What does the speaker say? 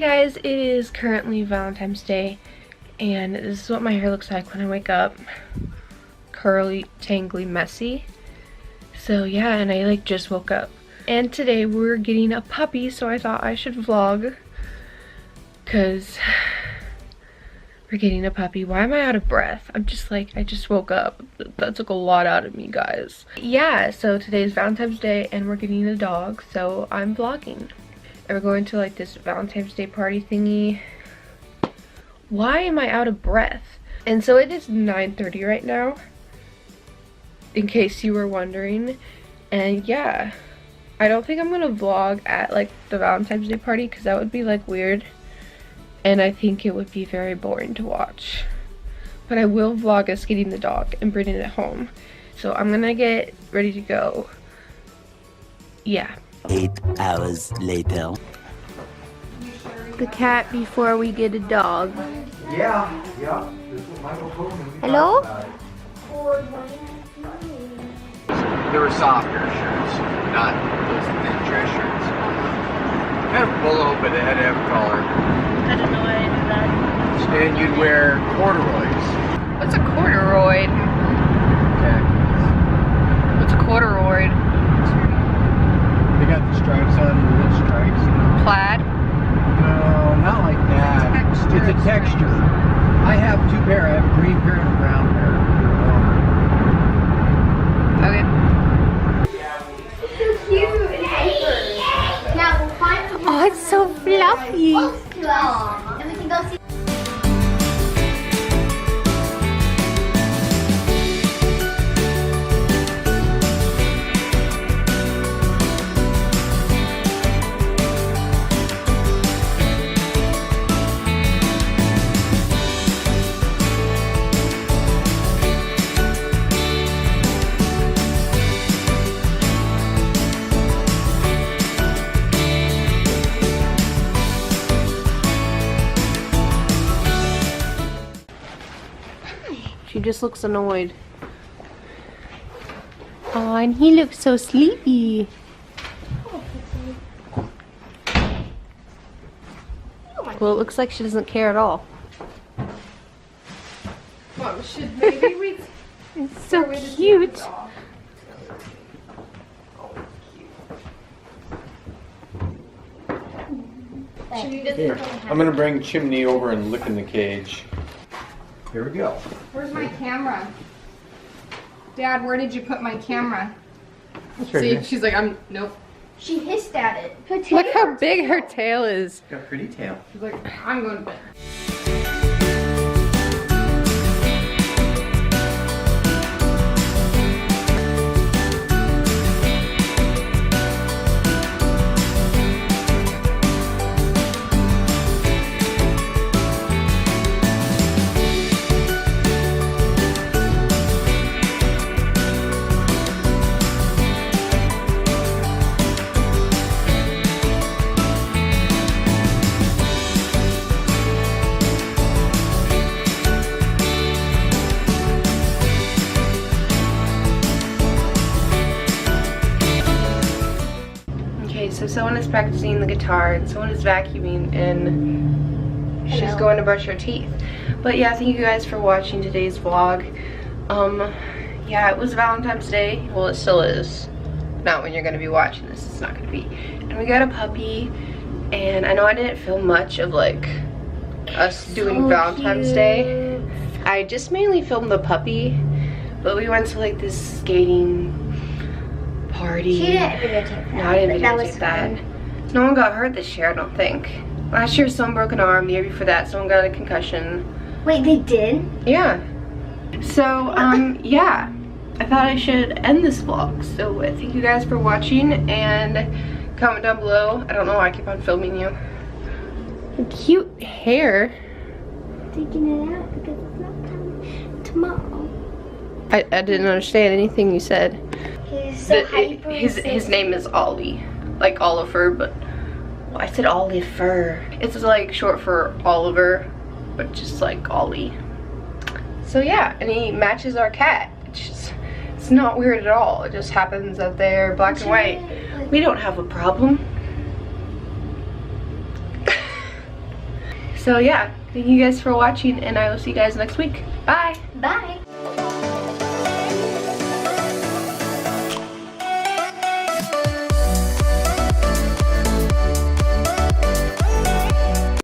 guys, it is currently Valentine's Day and this is what my hair looks like when I wake up. Curly, tangly, messy. So yeah, and I like just woke up. And today we're getting a puppy, so I thought I should vlog because we're getting a puppy. Why am I out of breath? I'm just like, I just woke up. That took a lot out of me, guys. Yeah, so today's Valentine's Day and we're getting a dog, so I'm vlogging. And we're going to like this Valentine's Day party thingy. Why am I out of breath? And so it is 9:30 right now, in case you were wondering. And yeah, I don't think I'm gonna vlog at like the Valentine's Day party because that would be like weird. And I think it would be very boring to watch. But I will vlog us getting the dog and bringing it home. So I'm gonna get ready to go. Yeah. 8 hours later. The cat before we get a dog. Yeah. This is what Michael told me. Hello? There were softer shirts, not those thin dress shirts. Kind of polo, but it had to have collar. I don't know why I did that. And you'd wear corduroys. What's a corduroy? Okay. What's a corduroy? They got the stripes on, the little stripes. Plaid? No, not like that. It's a texture. I have two pair. I have a green pair and a brown pair. Okay. Oh, it's so fluffy. And we can go see. She just looks annoyed. Oh, and he looks so sleepy. Well, it looks like she doesn't care at all. Well, should maybe we? It's so cute. Here, I'm gonna bring Chimney over and look in the cage. Here we go. Where's my camera? Dad, where did you put my camera? That's right See, here. she's like, nope. She hissed at it. Look how big her tail is. Got a pretty tail. She's like, I'm going to bed. So someone is practicing the guitar and someone is vacuuming and she's going to brush her teeth. But yeah, thank you guys for watching today's vlog. Yeah, it was Valentine's Day. Well, it still is. Not when you're gonna be watching this, it's not gonna be. And we got a puppy, and I know I didn't film much of like us doing Valentine's Day. I just mainly filmed the puppy, but we went to like this skating party. She didn't videotape that. No, I didn't that videotape was that. fun. No one got hurt this year, I don't think. Last year someone broke an arm, the year before that someone got a concussion. Wait, they did? Yeah. So, yeah. I thought I should end this vlog. So thank you guys for watching and comment down below. I don't know why I keep on filming you. Cute hair. Taking it out because it's not coming tomorrow. I didn't understand anything you said. He's so hyper. His name is Ollie. Like Oliver, but well, I said Oliver. It's like short for Oliver, but just like Ollie. So yeah, and he matches our cat. It's not weird at all. It just happens that they're black and white. We don't have a problem. So yeah, thank you guys for watching, and I will see you guys next week. Bye! Bye.